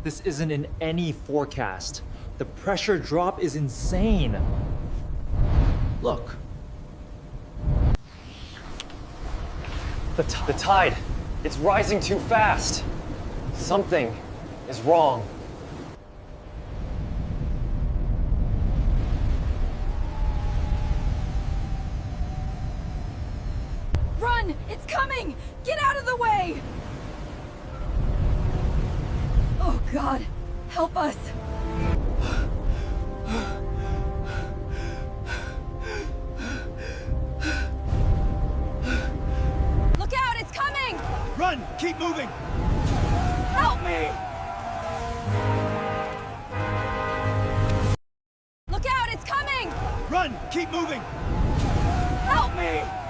This isn't in any forecast. The pressure drop is insane. Look. The tide, it's rising too fast. Something is wrong. Run! It's coming! Get out of the way! Oh God, help us! Look out, it's coming! Run! Keep moving! Help me! Look out, it's coming! Run! Keep moving! Help me!